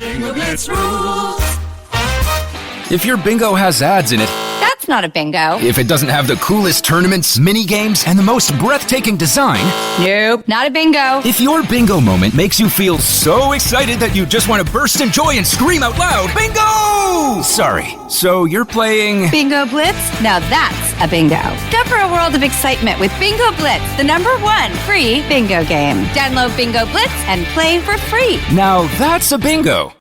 Bingo Blitz rules. If your bingo has ads in it, That's not a bingo. if it doesn't have the coolest tournaments, mini games, and the most breathtaking design, Nope, not a bingo. if your bingo moment makes you feel so excited that you just want to burst in joy and scream out loud, bingo! Sorry, so you're playing... Bingo Blitz? Now that's a bingo. Discover a world of excitement with Bingo Blitz, the #1 free bingo game. Download Bingo Blitz and play for free. Now that's a bingo.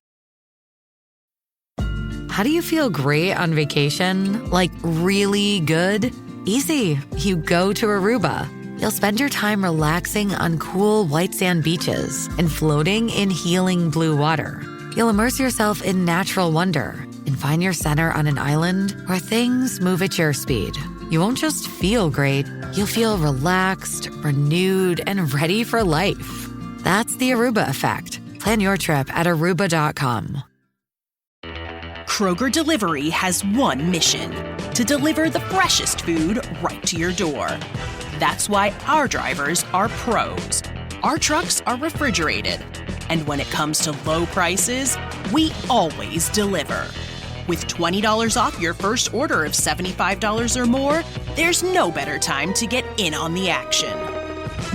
How do you feel great on vacation? Like really good? Easy. You go to Aruba. You'll spend your time relaxing on cool white sand beaches and floating in healing blue water. You'll immerse yourself in natural wonder and find your center on an island where things move at your speed. You won't just feel great, you'll feel relaxed, renewed, and ready for life. That's the Aruba effect. Plan your trip at Aruba.com. Kroger Delivery has one mission: to deliver the freshest food right to your door. That's why our drivers are pros. Our trucks are refrigerated. And when it comes to low prices, we always deliver. With $20 off your first order of $75 or more, there's no better time to get in on the action.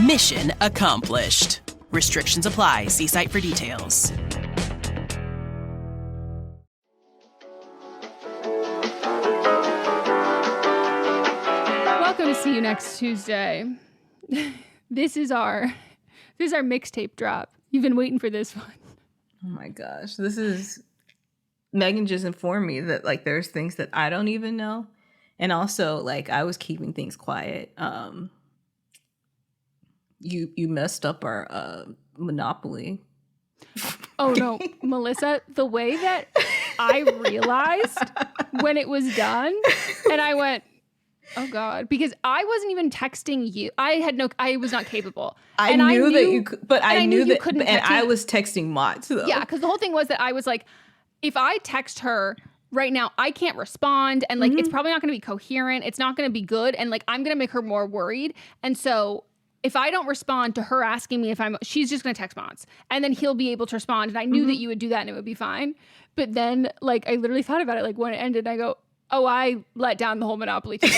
Mission accomplished. Restrictions apply. See site for details. Welcome to See You Next Tuesday. This is our mixtape drop. You've been waiting for this one. Oh my gosh. This is... Meghan just informed me that, like, there's things that I don't even know. And also, like, I was keeping things quiet. You messed up our Monopoly. Oh, no. Melissa, the way that I realized when it was done, and I went... Oh God! Because I wasn't even texting you. I was not capable. I knew that you could, but I knew that you couldn't. And I was texting Mott though. Yeah, because the whole thing was that I was like, if I text her right now, I can't respond, and like it's probably not going to be coherent. It's not going to be good, and like I'm going to make her more worried. And so if I don't respond to her asking me if she's just going to text Mott's, and then he'll be able to respond. And I knew that you would do that, and it would be fine. But then like I literally thought about it, like when it ended, and I go, oh, I let down the whole Monopoly team.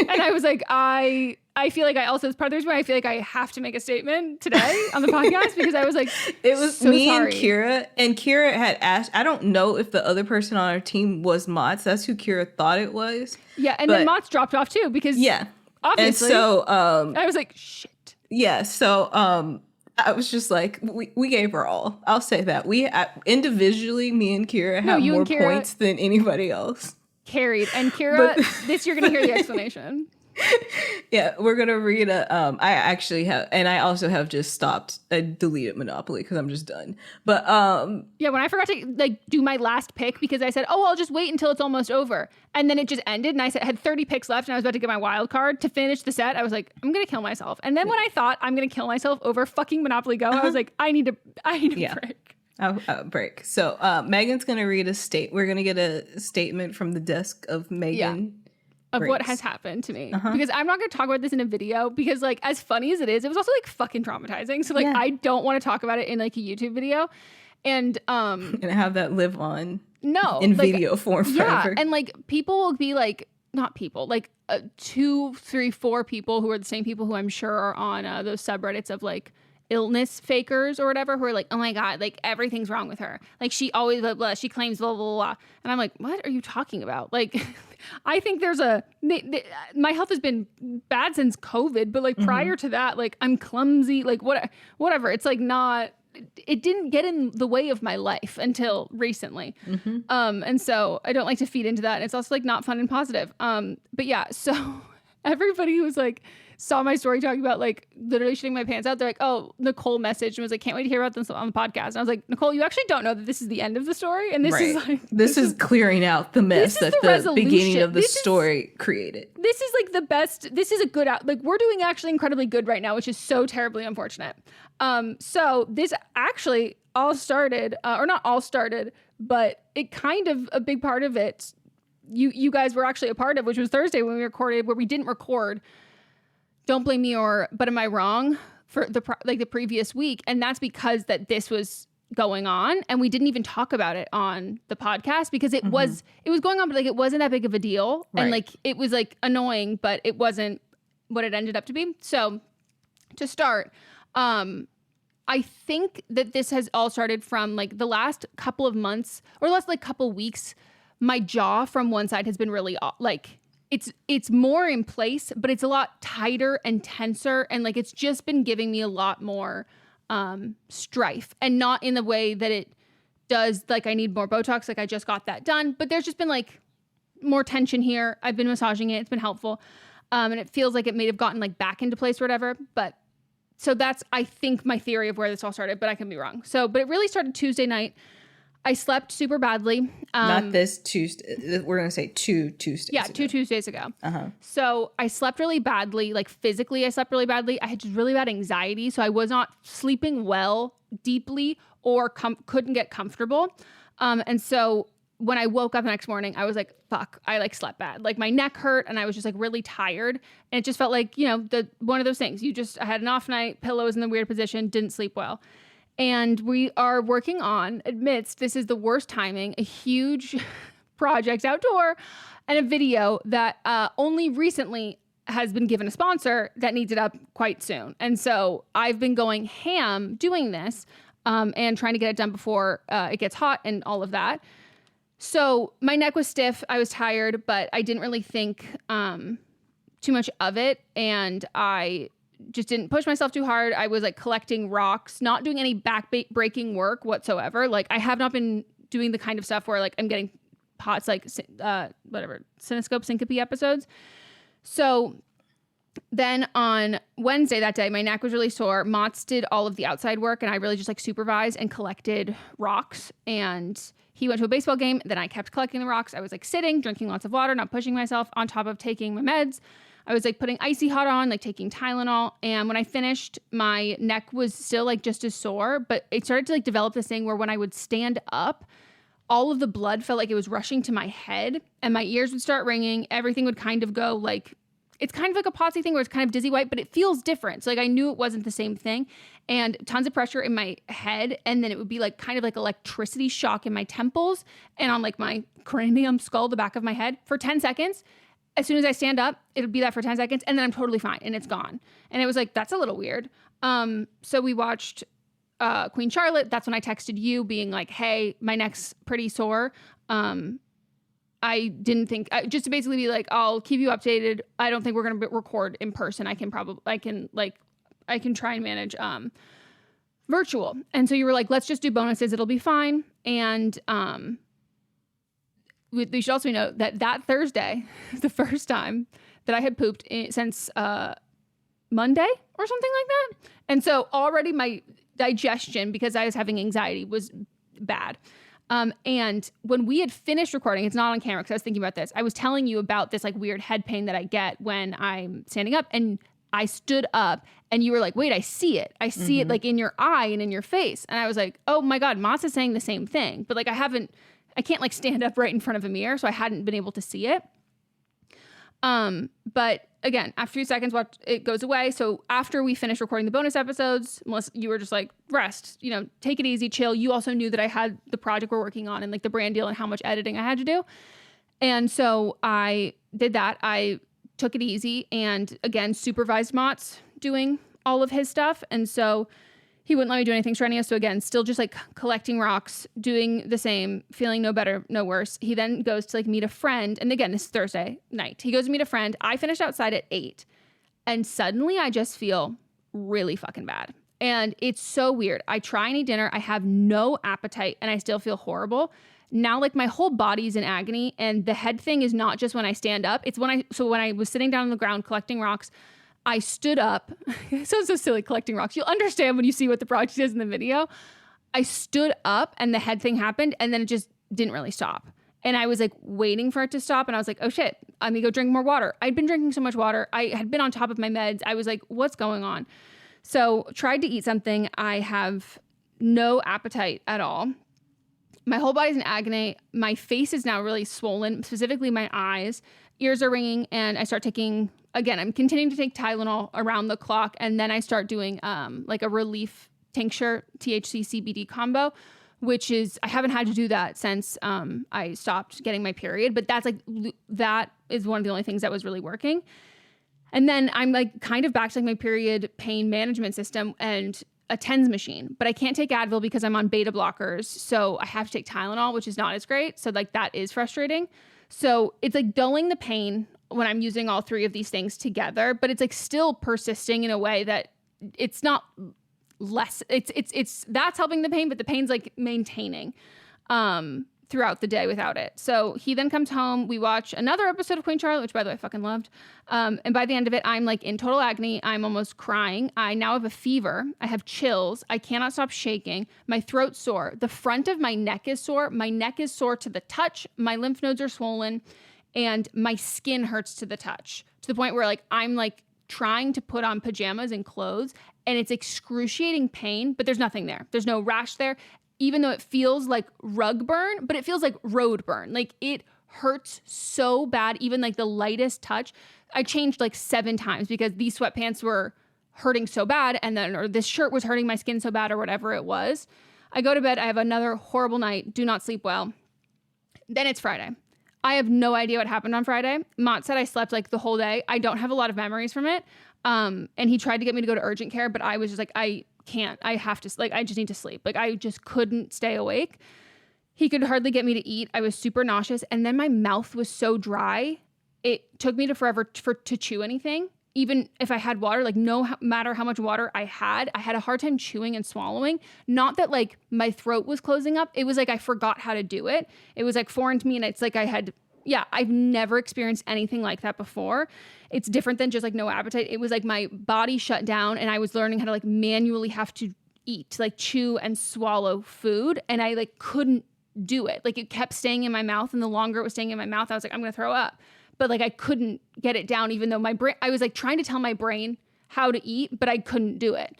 And I was like, I feel like I also, it's part of the reason why I feel like I have to make a statement today on the podcast, because I was like, it was so me sorry. and Kira had asked, I don't know if the other person on our team was Mott's. That's who Kira thought it was. Yeah, and then Mott's dropped off too, because obviously. And so, I was like, shit. Yeah, so I was just like, we gave her all. I'll say that. We individually, me and Kira have more points than anybody else. Carried. And Kira, this you're going to hear the explanation. Yeah, we're going to read I actually have, and I also have just stopped, I deleted Monopoly because I'm just done. But yeah, when I forgot to like do my last pick, because I said, oh, I'll just wait until it's almost over. And then it just ended, and I had 30 picks left, and I was about to get my wild card to finish the set. I was like, I'm going to kill myself. And then when I thought I'm going to kill myself over fucking Monopoly Go, I was like, I need a break. I'll break. So Megan's going to read we're going to get a statement from the desk of Meghan. Of what has happened to me. Because I'm not going to talk about this in a video, because like as funny as it is, it was also like fucking traumatizing. So like I don't want to talk about it in like a YouTube video. And have that live on in video form forever. Yeah, and like people will be like, not people, like 2, 3, 4 people who are the same people who I'm sure are on those subreddits of like illness fakers or whatever, who are like, oh my God, like everything's wrong with her. Like she always blah, blah, she claims blah, blah, blah. And I'm like, what are you talking about? Like, I think there's my health has been bad since COVID, but like prior to that, like I'm clumsy, like whatever. It's like it didn't get in the way of my life until recently. And so I don't like to feed into that. And it's also like not fun and positive. But yeah, so everybody who's like, saw my story talking about like literally shitting my pants out. They're like, oh, Nicole messaged and was like, can't wait to hear about this on the podcast. And I was like, Nicole, you actually don't know that this is the end of the story. And this is like, this is clearing out the mess that the beginning of the story created. This is like the best. This is a good like we're doing actually incredibly good right now, which is so terribly unfortunate. So this actually all started, or not all started, but it kind of a big part of it. You guys were actually a part of, which was Thursday when we recorded, where we didn't record Don't Blame Me, but Am I Wrong for the previous week. And that's because that this was going on, and we didn't even talk about it on the podcast because it was going on, but like it wasn't that big of a deal. Right. And like it was like annoying, but it wasn't what it ended up to be. So to start, I think that this has all started from like the last couple of months or less like couple weeks. My jaw from one side has been really like it's more in place, but it's a lot tighter and tenser, and like it's just been giving me a lot more strife, and not in the way that it does like I need more Botox, like I just got that done, but there's just been like more tension here. I've been massaging it, it's been helpful, and it feels like it may have gotten like back into place or whatever. But so that's, I think, my theory of where this all started, but I can be wrong. So but it really started Tuesday night. I slept super badly. Not this Tuesday. We're going to say 2 Tuesdays ago. 2 Tuesdays ago. So I slept really badly. Like physically, I slept really badly. I had just really bad anxiety. So I was not sleeping well deeply or couldn't get comfortable. And so when I woke up the next morning, I was like, fuck, I like slept bad. Like my neck hurt and I was just like really tired. And it just felt like, you know, one of those things. I had an off night, pillows in the weird position, didn't sleep well. And we are working on, amidst, this is the worst timing, a huge project outdoor and a video that only recently has been given a sponsor that needs it up quite soon. And so I've been going ham doing this and trying to get it done before it gets hot and all of that. So my neck was stiff. I was tired, but I didn't really think too much of it. And I just didn't push myself too hard. I was like collecting rocks, not doing any breaking work whatsoever. Like I have not been doing the kind of stuff where like I'm getting pots, like cinescope syncope episodes. So then on Wednesday that day, my neck was really sore. Mott's did all of the outside work and I really just like supervised and collected rocks. And he went to a baseball game. Then I kept collecting the rocks. I was like sitting, drinking lots of water, not pushing myself, on top of taking my meds. I was like putting icy hot on, like taking Tylenol. And when I finished, my neck was still like just as sore, but it started to like develop this thing where when I would stand up, all of the blood felt like it was rushing to my head and my ears would start ringing. Everything would kind of go like, it's kind of like a potsy thing where it's kind of dizzy white, but it feels different. So like I knew it wasn't the same thing, and tons of pressure in my head. And then it would be like kind of like electricity shock in my temples and on like my cranium skull, the back of my head for 10 seconds. As soon as I stand up, it'll be that for 10 seconds and then I'm totally fine and it's gone. And it was like, that's a little weird. So we watched Queen Charlotte. That's when I texted you being like, hey, my neck's pretty sore. I didn't think, just to basically be like, I'll keep you updated. I don't think we're going to record in person. I can try and manage virtual. And so you were like, let's just do bonuses. It'll be fine. And we should also note that Thursday, the first time that I had pooped since Monday or something like that. And so already my digestion, because I was having anxiety, was bad. And when we had finished recording, it's not on camera because I was thinking about this. I was telling you about this like weird head pain that I get when I'm standing up, and I stood up and you were like, wait, I see it. I see it like in your eye and in your face. And I was like, oh my God, Moss is saying the same thing, but like I can't like stand up right in front of a mirror. So I hadn't been able to see it. But again, after a few seconds, it goes away. So after we finished recording the bonus episodes, Melissa, you were just like, rest, take it easy, chill. You also knew that I had the project we're working on and like the brand deal and how much editing I had to do. And so I did that. I took it easy and again, supervised Mott's doing all of his stuff. And so he wouldn't let me do anything strenuous. So again, still just like collecting rocks, doing the same, feeling no better, no worse. He then goes to like meet a friend. And again, this is Thursday night. He goes to meet a friend. I finished outside at 8. And suddenly I just feel really fucking bad. And it's so weird. I try and eat dinner. I have no appetite and I still feel horrible. Now like my whole body's in agony. And the head thing is not just when I stand up. It's when I was sitting down on the ground collecting rocks, I stood up. It sounds so silly, collecting rocks. You'll understand when you see what the project is in the video. I stood up and the head thing happened and then it just didn't really stop. And I was like waiting for it to stop and I was like, oh shit, I'm gonna go drink more water. I'd been drinking so much water. I had been on top of my meds. I was like, what's going on? So tried to eat something. I have no appetite at all. My whole body's in agony. My face is now really swollen, specifically my eyes. Ears are ringing and I start taking, again, I'm continuing to take Tylenol around the clock. And then I start doing like a relief tincture THC CBD combo, which is, I haven't had to do that since I stopped getting my period, but that is one of the only things that was really working. And then I'm like kind of back to like my period pain management system and a TENS machine, but I can't take Advil because I'm on beta blockers. So I have to take Tylenol, which is not as great. So like that is frustrating. So it's like dulling the pain when I'm using all three of these things together, but it's like still persisting in a way that it's not less. It's that's helping the pain, but the pain's like maintaining throughout the day without it. So he then comes home. We watch another episode of Queen Charlotte, which by the way I fucking loved. And by the end of it, I'm like in total agony. I'm almost crying. I now have a fever. I have chills. I cannot stop shaking. My throat's sore. The front of my neck is sore. My neck is sore to the touch. My lymph nodes are swollen, and my skin hurts to the touch, to the point where like I'm like trying to put on pajamas and clothes, and it's excruciating pain, but there's nothing there. There's no rash there, even though it feels like rug burn, but it feels like road burn. Like it hurts so bad, even like the lightest touch. I changed like 7 times because these sweatpants were hurting so bad, and then, or this shirt was hurting my skin so bad, or whatever it was. I go to bed. I have another horrible night. Do not sleep well. Then it's Friday. I have no idea what happened on Friday. Mott said I slept like the whole day. I don't have a lot of memories from it. And he tried to get me to go to urgent care, but I was just like, I can't. I have to, like, I just need to sleep. Like, I just couldn't stay awake. He could hardly get me to eat. I was super nauseous. And then my mouth was so dry, it took me to forever to chew anything. Even if I had water, like no matter how much water I had a hard time chewing and swallowing. Not that like my throat was closing up. It was like I forgot how to do it. It was like foreign to me, and it's like I've never experienced anything like that before. It's different than just like no appetite. It was like my body shut down, and I was learning how to like manually have to eat, like chew and swallow food, and I like couldn't do it. Like it kept staying in my mouth, and the longer it was staying in my mouth, I was like, I'm gonna throw up. But like I couldn't get it down, even though my brain, I was like trying to tell my brain how to eat, but I couldn't do it.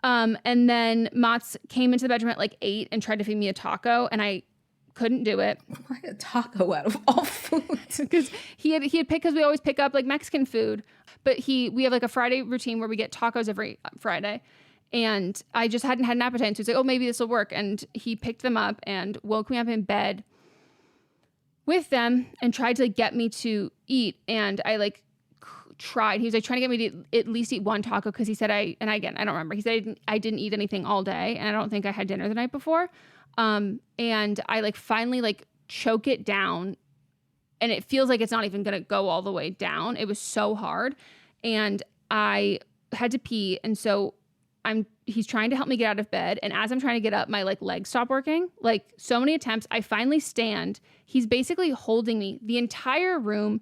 And then Mats came into the bedroom at like 8 and tried to feed me a taco, and I couldn't do it. Why a taco out of all foods? Because he had picked, because we always pick up like Mexican food, but we have like a Friday routine where we get tacos every Friday. And I just hadn't had an appetite. And so he's like, oh, maybe this will work. And he picked them up and woke me up in bed with them and tried to like get me to eat. And I like tried. He was like trying to get me to at least eat one taco, because he said I don't remember. He said I didn't eat anything all day, and I don't think I had dinner the night before. And I like finally like choke it down, and it feels like it's not even gonna go all the way down. It was so hard, and I had to pee, and so he's trying to help me get out of bed, and as I'm trying to get up, my like legs stop working. Like so many attempts, I finally stand. He's basically holding me. The entire room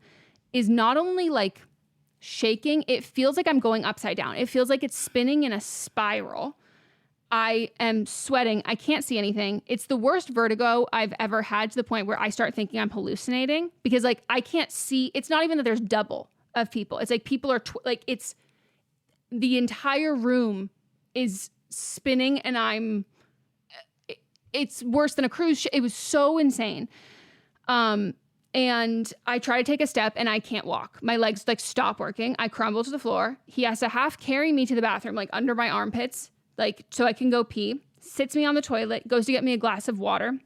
is not only like shaking, it feels like I'm going upside down. It feels like it's spinning in a spiral. I am sweating. I can't see anything. It's the worst vertigo I've ever had, to the point where I start thinking I'm hallucinating, because like I can't see. It's not even that there's double of people. It's like people are like, it's the entire room is spinning, and it's worse than a cruise ship. It was so insane. And I try to take a step, and I can't walk. My legs like stop working. I crumble to the floor. He has to half carry me to the bathroom, like under my armpits, like so I can go pee. Sits me on the toilet, goes to get me a glass of water.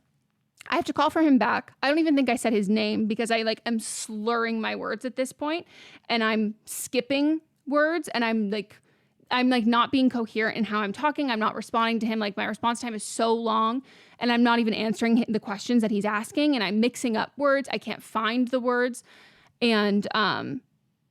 I have to call for him back. I don't even think I said his name, because I like am slurring my words at this point, and I'm skipping words, and I'm like not being coherent in how I'm talking. I'm not responding to him. Like my response time is so long, and I'm not even answering the questions that he's asking, and I'm mixing up words. I can't find the words. And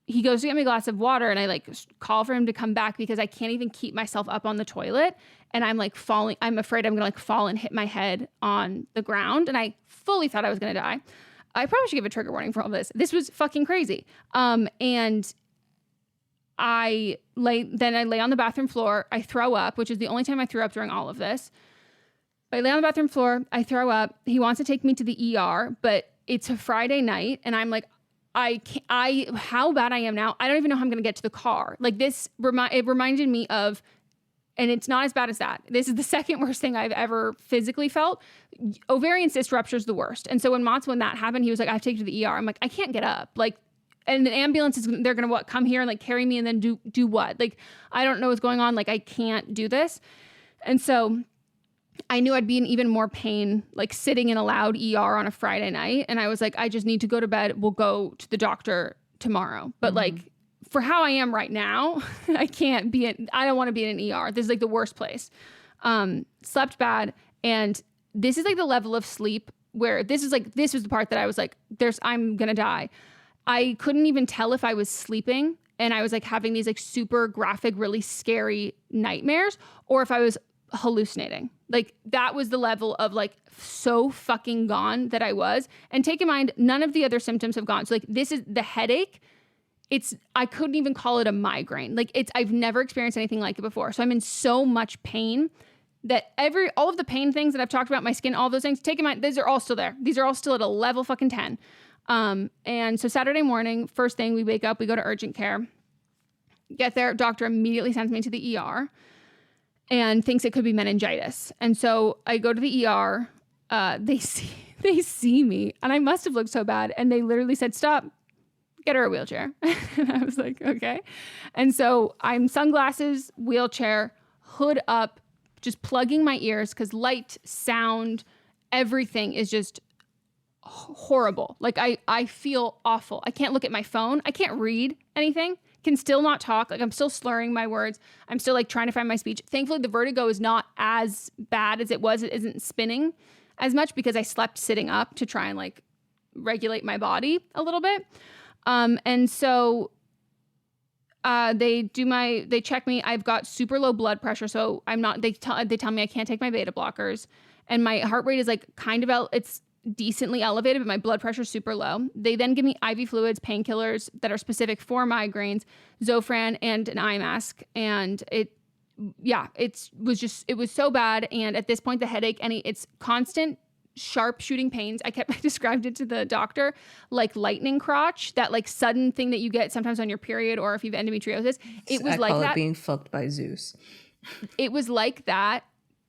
he goes to get me a glass of water, and I like call for him to come back, because I can't even keep myself up on the toilet. And I'm like falling. I'm afraid I'm going to like fall and hit my head on the ground. And I fully thought I was going to die. I probably should give a trigger warning for all this. This was fucking crazy. And I lay on the bathroom floor. I throw up, which is the only time I threw up during all of this. But I lay on the bathroom floor. I throw up. He wants to take me to the ER, but it's a Friday night, and I'm like, how bad I am now. I don't even know how I'm going to get to the car. Like this, it reminded me of, and it's not as bad as that. This is the second worst thing I've ever physically felt. Ovarian cyst rupture is the worst. And so when that happened, he was like, I have to take you to the ER. I'm like, I can't get up. Like, and the ambulance they're going to come here and like carry me and then do what? Like, I don't know what's going on. Like, I can't do this. And so I knew I'd be in even more pain, like sitting in a loud ER on a Friday night. And I was like, I just need to go to bed. We'll go to the doctor tomorrow. But like, for how I am right now, I don't want to be in an ER. This is like the worst place. Slept bad. And this is like the level of sleep where this was the part that I was like, I'm going to die. I couldn't even tell if I was sleeping and I was like having these like super graphic, really scary nightmares, or if I was hallucinating. Like that was the level of like so fucking gone that I was. And take in mind, none of the other symptoms have gone. So like this is the headache. I couldn't even call it a migraine. Like I've never experienced anything like it before. So I'm in so much pain that all of the pain things that I've talked about, my skin, all those things, take in mind, these are all still there. These are all still at a level fucking 10. And so Saturday morning, first thing, we wake up, we go to urgent care, get there, doctor immediately sends me to the ER and thinks it could be meningitis. And so I go to the ER, they see me and I must have looked so bad. And they literally said, stop, get her a wheelchair. And I was like, okay. And so I'm sunglasses, wheelchair, hood up, just plugging my ears because light, sound, everything is just horrible. Like I feel awful. I can't look at my phone. I can't read anything. Can still not talk. Like I'm still slurring my words. I'm still like trying to find my speech. Thankfully, the vertigo is not as bad as it was. It isn't spinning as much because I slept sitting up to try and like regulate my body a little bit. And so they check me. I've got super low blood pressure. So they tell me I can't take my beta blockers and my heart rate is like it's decently elevated, but my blood pressure is super low. They then give me IV fluids, painkillers that are specific for migraines, Zofran and an eye mask. And it was so bad. And at this point, the headache, it's constant sharp shooting pains. I described it to the doctor like lightning crotch, that like sudden thing that you get sometimes on your period or if you've endometriosis. It was like that. Being fucked by Zeus. It was like that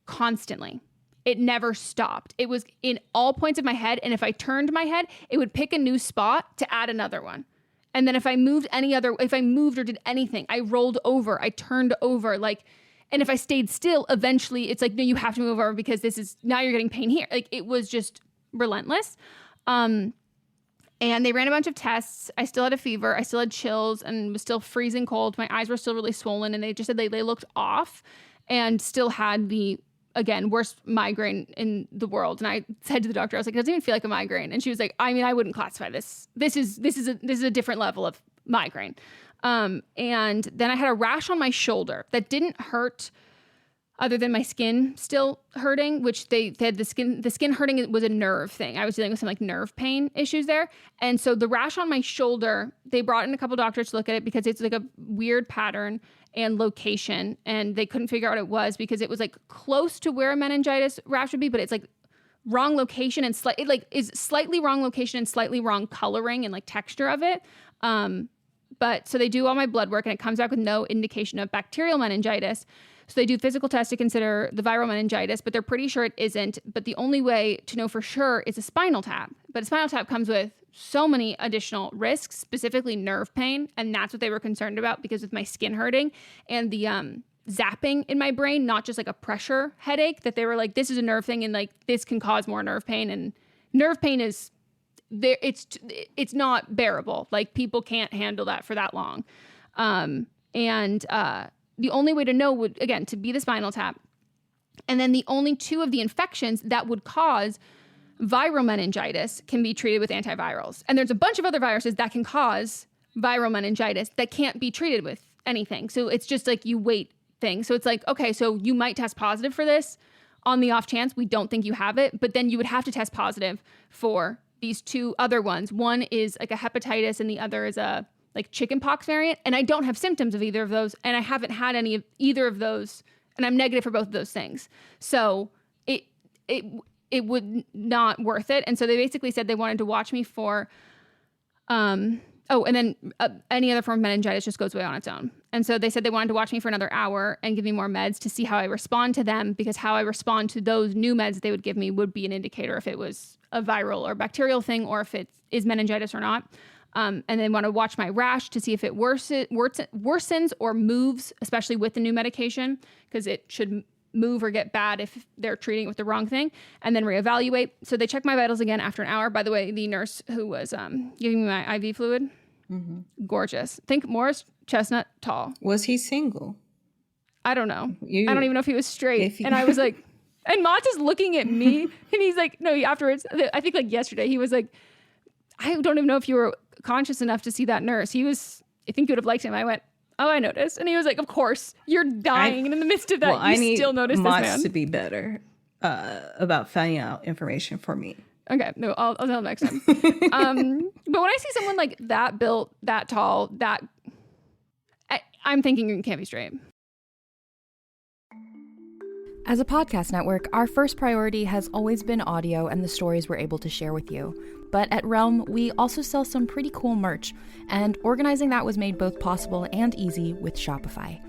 constantly. It never stopped. It was in all points of my head. And if I turned my head, it would pick a new spot to add another one. And then if I moved or did anything, I rolled over, I turned over, like, and if I stayed still, eventually it's like, no, you have to move over because now you're getting pain here. Like it was just relentless. And they ran a bunch of tests. I still had a fever. I still had chills and was still freezing cold. My eyes were still really swollen and they just said they looked off and still had the, again, worst migraine in the world. And I said to the doctor, I was like, it doesn't even feel like a migraine. And she was like, I mean, I wouldn't classify this. This is a different level of migraine. And then I had a rash on my shoulder that didn't hurt other than my skin still hurting, which they said the skin hurting was a nerve thing. I was dealing with some like nerve pain issues there. And so the rash on my shoulder, they brought in a couple doctors to look at it because it's like a weird pattern and location. And they couldn't figure out what it was because it was like close to where a meningitis rash would be, but it's like wrong location and is slightly wrong location and slightly wrong coloring and like texture of it. But so they do all my blood work and it comes back with no indication of bacterial meningitis. So they do physical tests to consider the viral meningitis, but they're pretty sure it isn't. But the only way to know for sure is a spinal tap. But a spinal tap comes with so many additional risks, specifically nerve pain. And that's what they were concerned about because with my skin hurting and the zapping in my brain, not just like a pressure headache, that they were like, this is a nerve thing and like this can cause more nerve pain. And nerve pain is there. It's not bearable. Like people can't handle that for that long. The only way to know would, again, to be the spinal tap. And then the only two of the infections that would cause viral meningitis can be treated with antivirals. And there's a bunch of other viruses that can cause viral meningitis that can't be treated with anything. So it's just like you wait thing. So it's like, okay, so you might test positive for this on the off chance we don't think you have it, but then you would have to test positive for these two other ones. One is like a hepatitis and the other is a like chickenpox variant, and I don't have symptoms of either of those, and I haven't had any of either of those, and I'm negative for both of those things. So it would not worth it. And so they basically said they wanted to watch me for, and then any other form of meningitis just goes away on its own. And so they said they wanted to watch me for another hour and give me more meds to see how I respond to them, because how I respond to those new meds they would give me would be an indicator if it was a viral or bacterial thing or if it is meningitis or not. And they want to watch my rash to see if it worsens or moves, especially with the new medication, because it should move or get bad if they're treating it with the wrong thing, and then reevaluate. So they checked my vitals again after an hour. By the way, the nurse who was giving me my IV fluid, gorgeous. Think Morris Chestnut tall. Was he single? I don't know. I don't even know if he was straight. And I was like, and Mott is looking at me, and he's like, no, afterwards, I think like yesterday, he was like, I don't even know if you were conscious enough to see that nurse. I think you would have liked him. I went, oh, I noticed. And he was like, of course, you're dying. And in the midst of that, you still noticed this man. To be better about finding out information for me. Okay, no, I'll tell him next time. But when I see someone like that built, that tall, I'm thinking you can't be straight. As a podcast network, our first priority has always been audio and the stories we're able to share with you. But at Realm, we also sell some pretty cool merch, and organizing that was made both possible and easy with Shopify.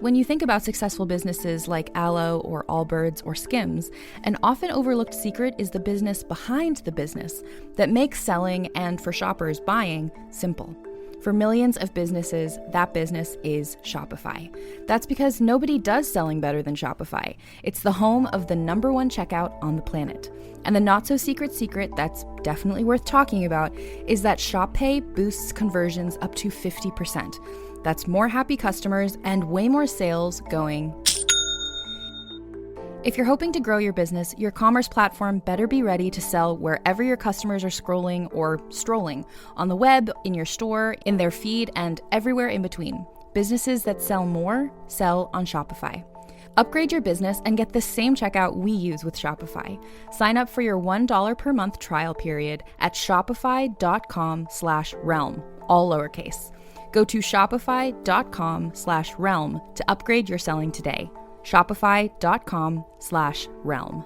When you think about successful businesses like Aloe or Allbirds or Skims, an often overlooked secret is the business behind the business that makes selling and, for shoppers, buying simple. For millions of businesses, that business is Shopify. That's because nobody does selling better than Shopify. It's the home of the #1 checkout on the planet. And the not-so-secret secret that's definitely worth talking about is that Shop Pay boosts conversions up to 50%. That's more happy customers and way more sales going. If you're hoping to grow your business, your commerce platform better be ready to sell wherever your customers are scrolling or strolling, on the web, in your store, in their feed, and everywhere in between. Businesses that sell more, sell on Shopify. Upgrade your business and get the same checkout we use with Shopify. Sign up for your $1 per month trial period at shopify.com/realm, all lowercase. Go to shopify.com/realm to upgrade your selling today. Shopify.com/realm.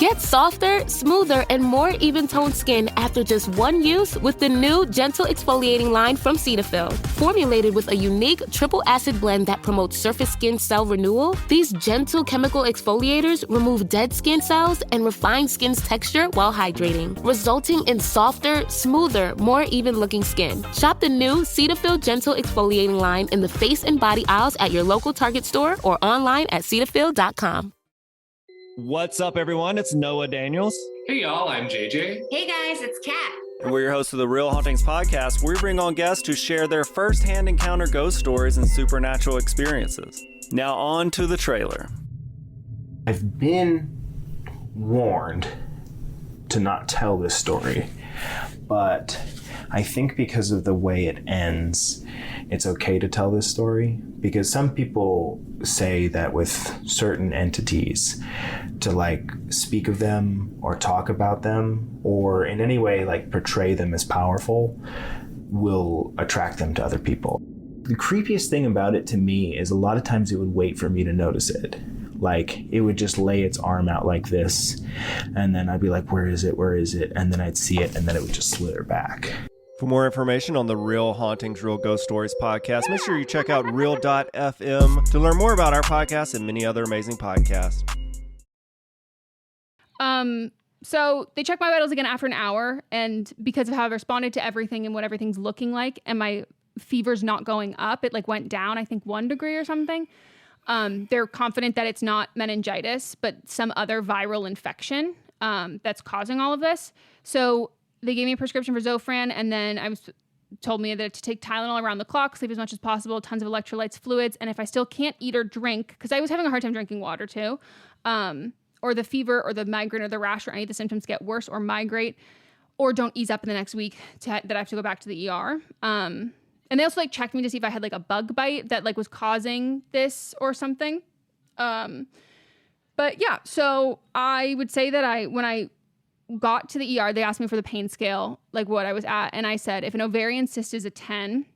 Get softer, smoother, and more even-toned skin after just one use with the new Gentle Exfoliating line from Cetaphil. Formulated with a unique triple acid blend that promotes surface skin cell renewal, these gentle chemical exfoliators remove dead skin cells and refine skin's texture while hydrating, resulting in softer, smoother, more even-looking skin. Shop the new Cetaphil Gentle Exfoliating line in the face and body aisles at your local Target store or online at Cetaphil.com. What's up, everyone? It's Noah Daniels. Hey, y'all. I'm JJ. Hey, guys. It's Kat. And we're your hosts of the Real Hauntings podcast, where we bring on guests who share their first-hand encounter ghost stories and supernatural experiences. Now on to the trailer. I've been warned to not tell this story, but I think because of the way it ends, it's okay to tell this story, because some people say that with certain entities, to like speak of them or talk about them or in any way like portray them as powerful will attract them to other people. The creepiest thing about it to me is a lot of times it would wait for me to notice it. Like it would just lay its arm out like this, and then I'd be like, where is it? Where is it? And then I'd see it, and then it would just slither back. For more information on the Real Hauntings, Real Ghost Stories podcast, make sure you check out real.fm to learn more about our podcast and many other amazing podcasts. So they checked my vitals again after an hour, and because of how I've responded to everything and what everything's looking like, and my fever's not going up, it like went down, I think 1 degree or something. They're confident that it's not meningitis, but some other viral infection that's causing all of this. So they gave me a prescription for Zofran, and then told me that to take Tylenol around the clock, sleep as much as possible, tons of electrolytes, fluids, and if I still can't eat or drink, because I was having a hard time drinking water too, or the fever or the migraine or the rash or any of the symptoms get worse or migrate or don't ease up in the next week that I have to go back to the ER. And they also like checked me to see if I had like a bug bite that like was causing this or something. But yeah, so I would say that when I got to the ER, they asked me for the pain scale, like what I was at. And I said, if an ovarian cyst is a 10,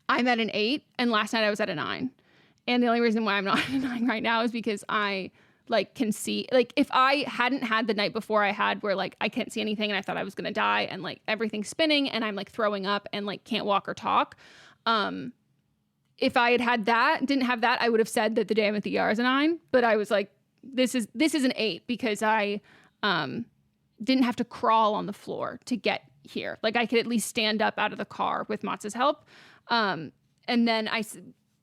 I'm at an 8. And last night I was at a 9. And the only reason why I'm not at a 9 right now is because I like can see, like if I hadn't had the night before I had where like I can't see anything and I thought I was going to die and like everything's spinning and I'm like throwing up and like can't walk or talk. If I didn't have that, I would have said that the day I'm at the ER is a 9, but I was like, this is an 8 because I, didn't have to crawl on the floor to get here. Like I could at least stand up out of the car with Matz's help. And then I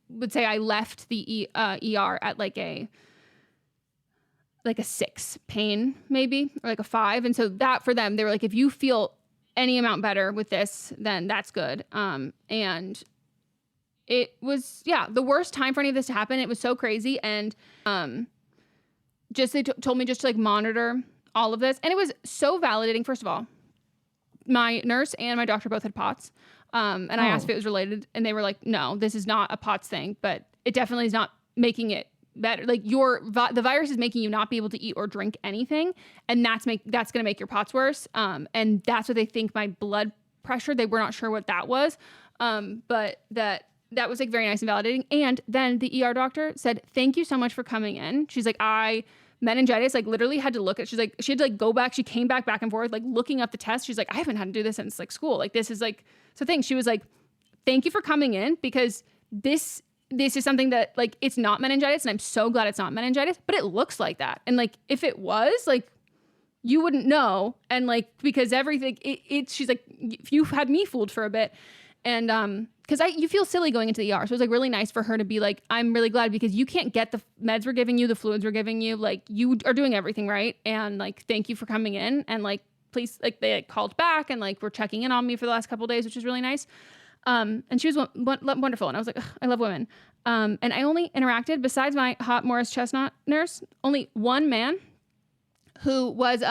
would say I left the ER at like a 6 pain maybe, or like a 5. And so that for them, they were like, if you feel any amount better with this, then that's good. And it was, the worst time for any of this to happen. It was so crazy. And they told me just to like monitor all of this. And it was so validating. First of all, my nurse and my doctor both had POTS. And I asked if it was related, and they were like, no, this is not a POTS thing, but it definitely is not making it better. Like the virus is making you not be able to eat or drink anything. And that's going to make your POTS worse. And that's what they think my blood pressure, they were not sure what that was. But that was like very nice and validating. And then the ER doctor said, thank you so much for coming in. She's like, meningitis, like literally had to look at, she's like, she had to like go back. She came back and forth, like looking up the test. She's like, I haven't had to do this since like school. Like this is like, so thing. She was like, thank you for coming in, because this is something that like, it's not meningitis. And I'm so glad it's not meningitis, but it looks like that. And like, if it was, like, you wouldn't know. And like, because everything she's like, if you had me fooled for a bit. And, cause you feel silly going into the ER. So it was like really nice for her to be like, I'm really glad, because you can't get the meds we're giving you, the fluids we're giving you. Like you are doing everything right. And like, thank you for coming in. And like, please, like they like, called back and like were checking in on me for the last couple of days, which was really nice. And she was wonderful. And I was like, I love women. And I only interacted, besides my hot Morris Chestnut nurse, only one man who was,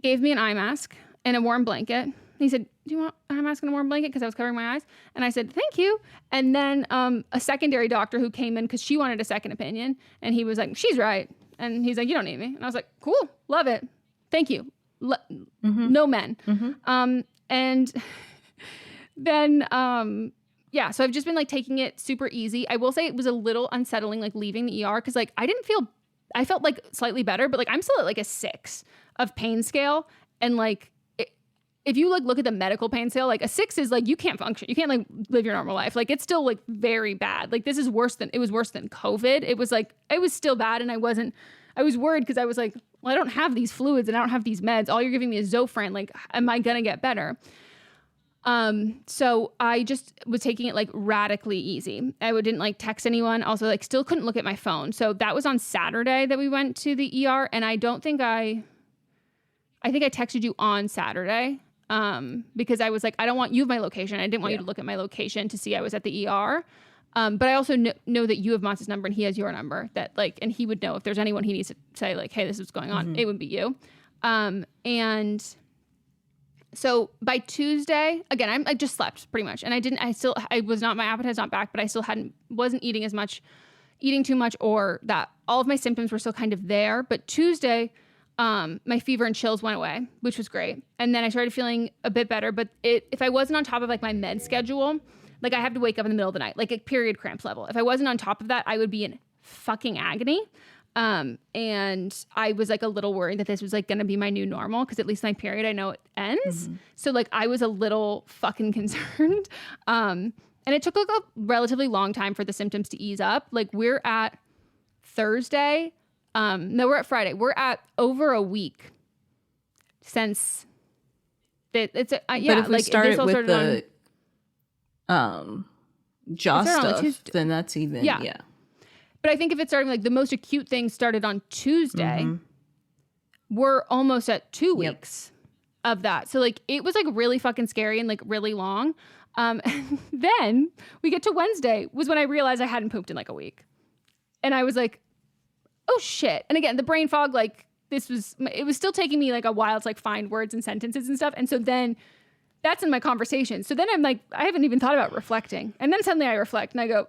gave me an eye mask and a warm blanket. He said, do you want an eye mask and a warm blanket? Because I was covering my eyes. And I said, thank you. And then a secondary doctor who came in because she wanted a second opinion. And he was like, she's right. And he's like, you don't need me. And I was like, cool, love it. Thank you. No men. And then, so I've just been like taking it super easy. I will say it was a little unsettling, like leaving the ER. Cause like, I felt like slightly better, but like, I'm still at like a 6 of pain scale. And like, if you like look at the medical pain scale, like a 6 is like, you can't function. You can't like live your normal life. Like it's still like very bad. Like this is worse than COVID. It was like, it was still bad. And I was worried because I was like, well, I don't have these fluids and I don't have these meds. All you're giving me is Zofran. Like, am I going to get better? So I just was taking it like radically easy. I didn't like text anyone. Also like still couldn't look at my phone. So that was on Saturday that we went to the ER. And I think I texted you on Saturday. Because I was like, I don't want, you have my location. I didn't want you to look at my location to see I was at the ER. But I also know that you have Motz's number and he has your number, that like, and he would know if there's anyone he needs to say like, hey, this is what's going on. It would be you. And so by Tuesday, again, I just slept pretty much. And my appetite's not back, but I still wasn't eating too much, or that all of my symptoms were still kind of there. But Tuesday, my fever and chills went away, which was great. And then I started feeling a bit better, but if I wasn't on top of like my med schedule, like I have to wake up in the middle of the night, like a period cramp level. If I wasn't on top of that, I would be in fucking agony. And I was like a little worried that this was like going to be my new normal, because at least my period, I know it ends. So like I was a little fucking concerned. And it took like a relatively long time for the symptoms to ease up. Like we're at Thursday. No, we're at Friday. We're at over a week since it's but if we started with the jaw stuff, then that's even But I think if it's starting, like the most acute thing started on Tuesday, we're almost at 2 weeks of that. So like it was like really fucking scary and like really long. And then we get to Wednesday was when I realized I hadn't pooped in like a week, and I was like, oh shit. And again, the brain fog, like it was still taking me like a while to like find words and sentences and stuff. And so then that's in my conversation. So then I'm like, I haven't even thought about reflecting. And then suddenly I reflect and I go,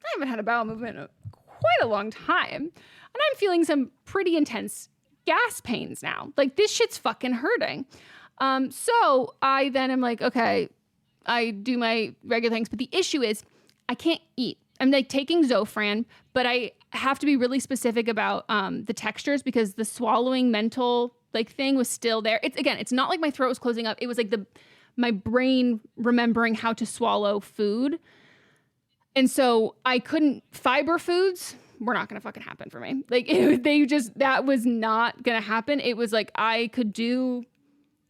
I haven't had a bowel movement in quite a long time. And I'm feeling some pretty intense gas pains now. Like this shit's fucking hurting. So I then am like, okay, I do my regular things. But the issue is I can't eat. I'm like taking Zofran, but I have to be really specific about the textures, because the swallowing mental like thing was still there. It's not like my throat was closing up. It was like my brain remembering how to swallow food. And so I couldn't, fiber foods were not going to fucking happen for me. Like that was not going to happen. It was like I could do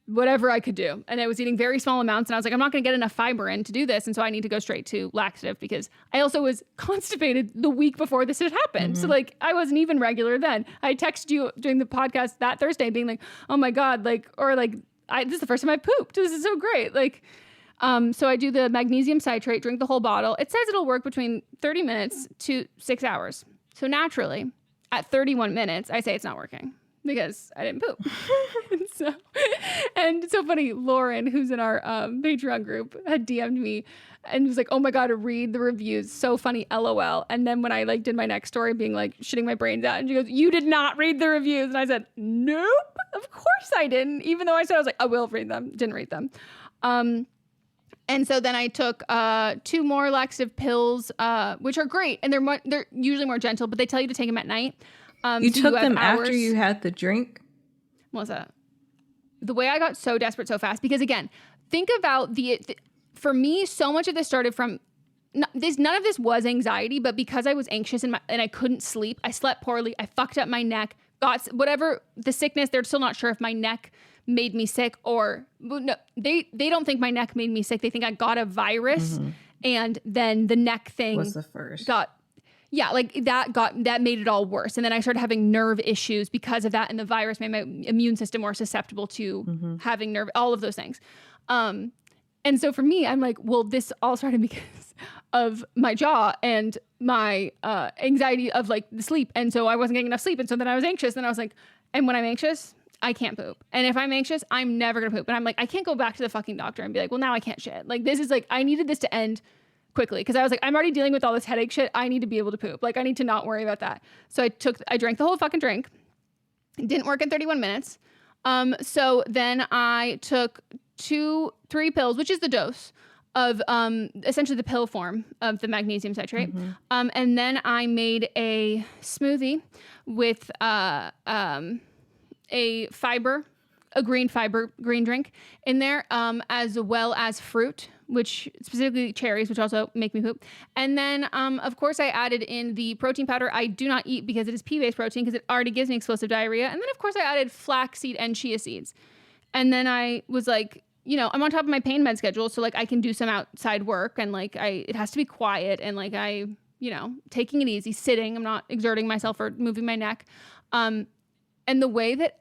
whatever I could do. And I was eating very small amounts, and I was like, I'm not going to get enough fiber in to do this. And so I need to go straight to laxative, because I also was constipated the week before this had happened. So like, I wasn't even regular then. I texted you during the podcast that Thursday being like, oh my God, like, or like, this is the first time I pooped. This is so great. Like, so I do the magnesium citrate, drink the whole bottle. It says it'll work between 30 minutes to 6 hours. So naturally, at 31 minutes, I say it's not working, because I didn't poop. and so funny, Lauren, who's in our Patreon group, had DM'd me and was like, oh my God, read the reviews. So funny, LOL. And then when I like did my next story being like shitting my brains out, and she goes, you did not read the reviews. And I said, nope, of course I didn't. Even though I said, I was like, I will read them. Didn't read them. And so then I took 2 more laxative pills, which are great. And they're usually more gentle, but they tell you to take them at night. You took them after you had the drink? Melissa, the way I got so desperate so fast, because again, think about for me, so much of this started from, none of this was anxiety, but because I was anxious and I couldn't sleep, I slept poorly, I fucked up my neck, got whatever the sickness, they're still not sure if my neck made me sick or, no, they don't think my neck made me sick. They think I got a virus, and then the neck thing was the first. That made it all worse. And then I started having nerve issues because of that. And the virus made my immune system more susceptible to having all of those things. And so for me, I'm like, well, this all started because of my jaw and my anxiety of like the sleep. And so I wasn't getting enough sleep. And so then I was anxious. And I was like, and when I'm anxious, I can't poop. And if I'm anxious, I'm never going to poop. And I'm like, I can't go back to the fucking doctor and be like, well, now I can't shit. Like, this is like, I needed this to end quickly, because I was like, I'm already dealing with all this headache shit. I need to be able to poop. Like, I need to not worry about that. So I drank the whole fucking drink. It didn't work in 31 minutes. So then I took 3 pills, which is the dose of essentially the pill form of the magnesium citrate. And then I made a smoothie with a green drink in there, as well as fruit, which specifically cherries, which also make me poop. And then, of course, I added in the protein powder. I do not eat because it is pea-based protein, because it already gives me explosive diarrhea. And then, of course, I added flaxseed and chia seeds. And then I was like, I'm on top of my pain med schedule, so like I can do some outside work, and like it has to be quiet, and like taking it easy, sitting. I'm not exerting myself or moving my neck. And the way that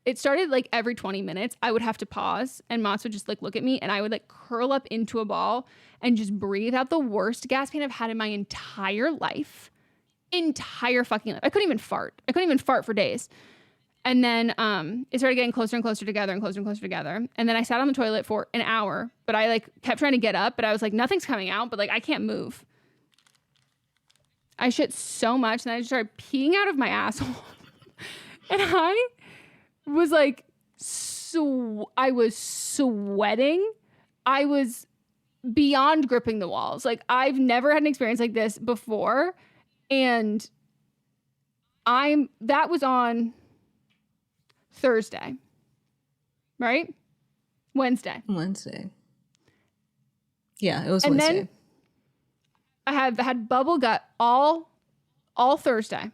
it started like every 20 minutes, I would have to pause, and Mats would just like look at me, and I would like curl up into a ball and just breathe out the worst gas pain I've had in my entire life. Entire fucking life. I couldn't even fart. I couldn't even fart for days. And then it started getting closer and closer together and closer and closer together. And then I sat on the toilet for an hour, but I like kept trying to get up, but I was like, nothing's coming out, but like I can't move. I shit so much, and I just started peeing out of my asshole. And I was like, I was sweating. I was beyond gripping the walls. Like, I've never had an experience like this before. And that was on Thursday, right? Wednesday. Yeah, it was and Wednesday. Then I have had bubble gut all Thursday,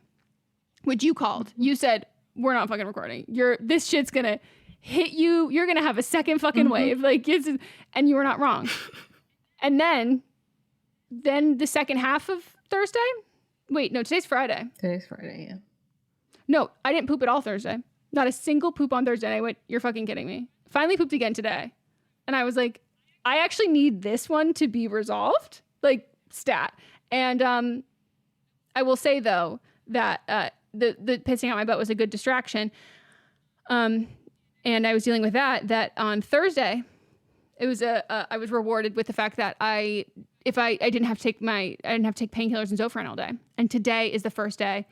which you called. You said, we're not fucking recording. This shit's gonna hit you. You're gonna have a second fucking wave. Like, and you were not wrong. And then the second half of Thursday. Wait, no, today's Friday. Today's Friday, yeah. No, I didn't poop at all Thursday. Not a single poop on Thursday. And I went, you're fucking kidding me. Finally pooped again today. And I was like, I actually need this one to be resolved. Like, stat. And I will say, though, that the pissing out my butt was a good distraction. And I was dealing with that on Thursday, it was I was rewarded with the fact that I didn't have to take painkillers and Zofran all day. And today is the first day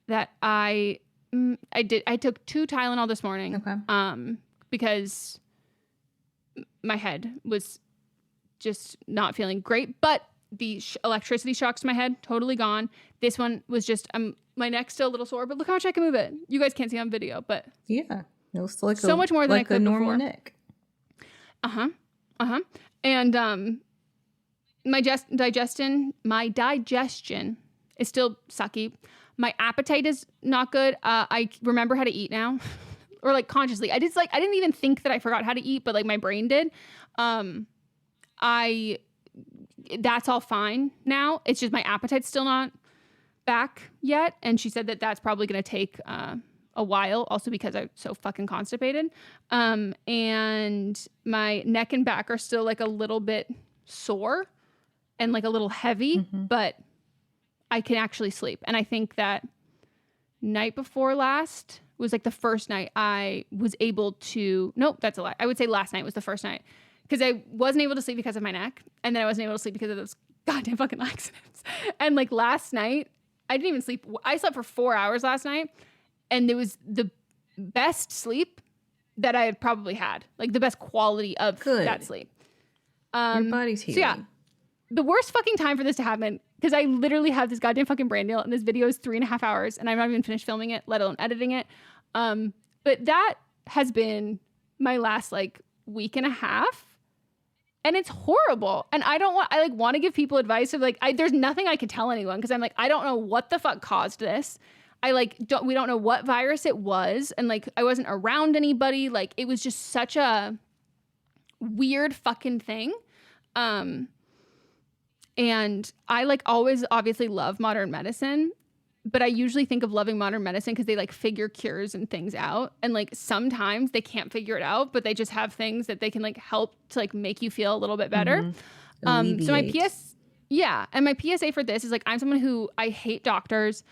that I took 2 Tylenol this morning. Okay. Because my head was just not feeling great, but the electricity shocks to my head, totally gone. This one was just, my neck's still a little sore, but look how much I can move it. You guys can't see on video, but yeah, it looks like so much more than I could a normal before. neck. And my digestion is still sucky. My appetite is not good. I remember how to eat now. or like consciously. I didn't even think that I forgot how to eat, but like my brain did. That's all fine now. It's just my appetite's still not back yet. And she said that that's probably going to take a while, also because I'm so fucking constipated. And my neck and back are still like a little bit sore and like a little heavy, but I can actually sleep. And I think that night before last was like the first night I was able to, nope, that's a lie. I would say last night was the first night because I wasn't able to sleep because of my neck. And then I wasn't able to sleep because of those goddamn fucking laxatives. And like last night, I didn't even sleep. I slept for 4 hours last night. And it was the best sleep that I had probably had. Like the best quality of that sleep. Your body's healing. So yeah, the worst fucking time for this to happen, because I literally have this goddamn fucking brand deal and this video is 3.5 hours and I'm not even finished filming it, let alone editing it. But that has been my last like week and a half. And it's horrible. And I want to give people advice of like, there's nothing I could tell anyone because I'm like, I don't know what the fuck caused this. We don't know what virus it was. And like, I wasn't around anybody. Like it was just such a weird fucking thing. And I like always obviously love modern medicine, but I usually think of loving modern medicine because they like figure cures and things out. And like sometimes they can't figure it out, but they just have things that they can like help to like make you feel a little bit better. So my PSA for this is like, I'm someone who I hate doctors.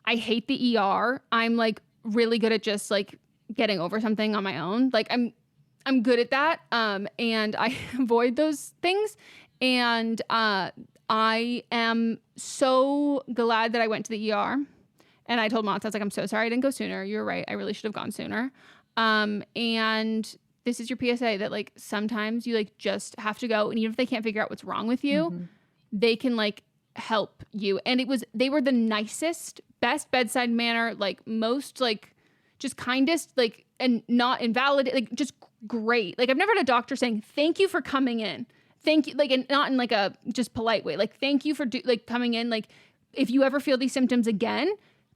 I hate the ER. I'm like really good at just like getting over something on my own. Like I'm good at that. And I avoid those things. And I am so glad that I went to the ER. And I told Mott's, I was like, I'm so sorry I didn't go sooner. You were right. I really should have gone sooner. And this is your PSA that like sometimes you like just have to go. And even if they can't figure out what's wrong with you, they can like help you. And they were the nicest, best bedside manner, like most like just kindest, like, and not invalid, like just great. Like I've never had a doctor saying, thank you for coming in. Thank you. Like, and not in like a just polite way. Like, thank you for coming in. Like if you ever feel these symptoms again,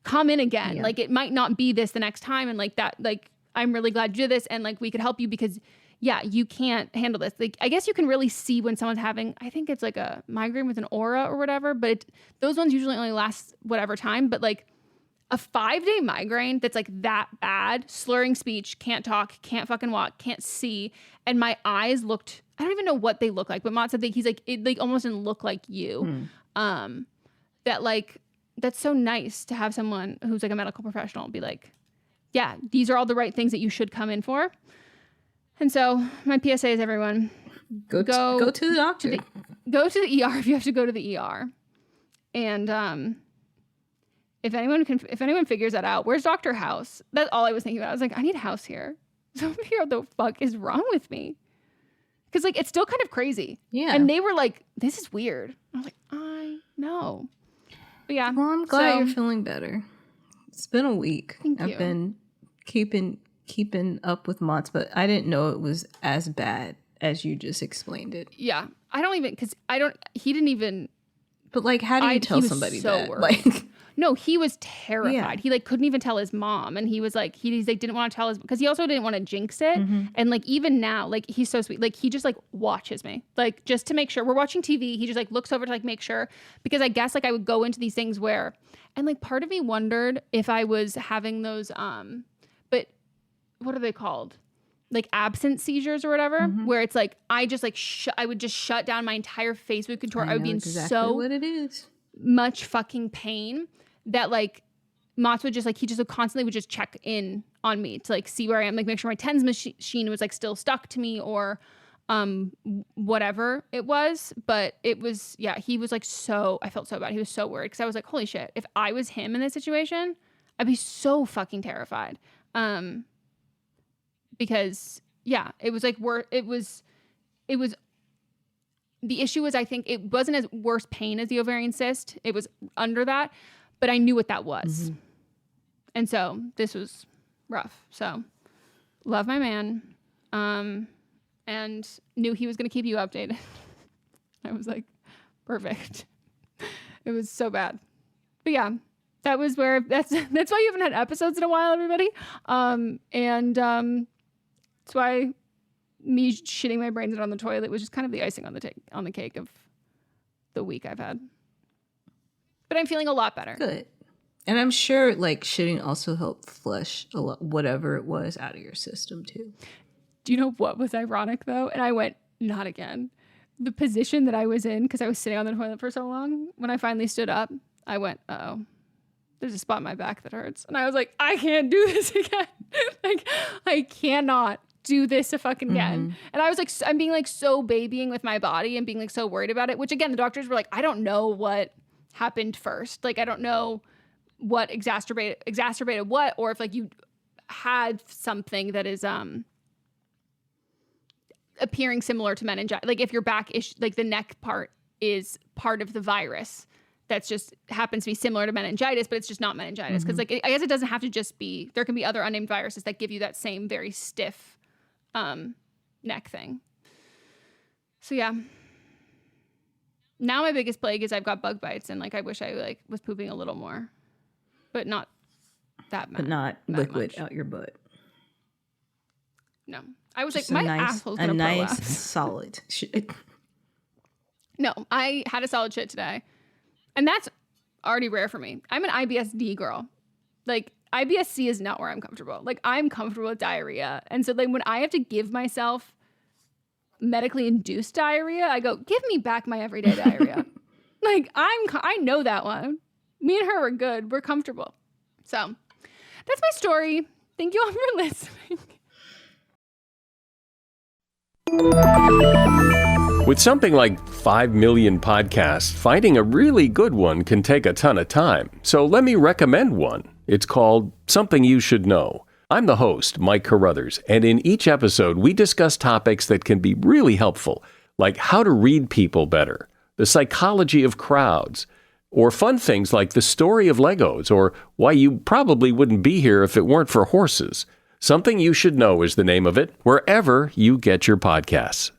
come in again. Yeah. Like it might not be this the next time. And like that, like, I'm really glad you did this. And like, we could help you because yeah, you can't handle this. Like, I guess you can really see when someone's having, I think it's like a migraine with an aura or whatever, but those ones usually only last whatever time. But like a 5-day migraine that's like that bad, slurring speech, can't talk, can't fucking walk, can't see. And my eyes looked, I don't even know what they look like, but Mott said that he's like, it like almost didn't look like you. That like, that's so nice to have someone who's like a medical professional be like, yeah, these are all the right things that you should come in for. And so my PSA is everyone, go to the doctor. Go to the ER if you have to go to the ER. And if anyone figures that out, where's Dr. House? That's all I was thinking about. I was like, I need House here. So figure out what the fuck is wrong with me. Because like it's still kind of crazy. Yeah. And they were like, this is weird. I was like, I know. But yeah. Well, I'm glad you're feeling better. It's been a week. Thank you. I've been keeping up with Mott's, but I didn't know it was as bad as you just explained it. Yeah. He didn't even. But like, how do you tell somebody so that? Worried. Like, no, he was terrified. Yeah. He like couldn't even tell his mom, and he was like, he's like didn't want to tell his, because he also didn't want to jinx it. And like even now, like he's so sweet. Like he just like watches me, like just to make sure we're watching TV. He just like looks over to like make sure, because I guess like I would go into these things where, and like part of me wondered if I was having those but what are they called? Like absence seizures or whatever, where it's like I just like I would just shut down my entire face would contort. I would be in so what it is. Much fucking pain that like Mott would just like, he just constantly would just check in on me to like see where I am, like make sure my TENS machine was like still stuck to me or whatever it was. But it was, yeah, he was like I felt so bad. He was so worried because I was like, holy shit, if I was him in this situation, I'd be so fucking terrified. Because yeah, it was like it was the issue was, I think it wasn't as worse pain as the ovarian cyst. It was under that, but I knew what that was. And so this was rough. So love my man. And knew he was going to keep you updated. I was like, perfect. It was so bad. But yeah, That was where that's why you haven't had episodes in a while, everybody. That's why me shitting my brains out on the toilet was just kind of the icing on the cake of the week I've had. But I'm feeling a lot better. Good. And I'm sure like shitting also helped flush a lot, whatever it was out of your system too. Do you know what was ironic though? And I went, not again. The position that I was in, because I was sitting on the toilet for so long, when I finally stood up, I went, oh, there's a spot in my back that hurts. And I was like, I can't do this again. Like, I cannot do this again. And I was like, I'm being like so babying with my body and being like so worried about it, which again, the doctors were like, I don't know what happened first. Like, I don't know what exacerbated what, or if like you had something that is appearing similar to meningitis. Like if your back is like the neck part is part of the virus that's just happens to be similar to meningitis, but it's just not meningitis. Because like I guess it doesn't have to just be, there can be other unnamed viruses that give you that same very stiff neck thing. So yeah. Now my biggest plague is I've got bug bites, and like I wish I like was pooping a little more. But not that much. But not liquid out your butt. No. I was Just like, my nice, asshole's a gonna nice prolapse. solid shit. No, I had a solid shit today. And that's already rare for me. I'm an IBS-D girl. Like, IBS-C is not where I'm comfortable. Like, I'm comfortable with diarrhea. And so, like, when I have to give myself medically induced diarrhea, I go, give me back my everyday diarrhea. Like, I know that one. Me and her were good. We're comfortable. So, that's my story. Thank you all for listening. With something like 5 million podcasts, finding a really good one can take a ton of time. So let me recommend one. It's called Something You Should Know. I'm the host, Mike Carruthers, and in each episode, we discuss topics that can be really helpful, like how to read people better, the psychology of crowds, or fun things like the story of Legos, or why you probably wouldn't be here if it weren't for horses. Something You Should Know is the name of it, wherever you get your podcasts.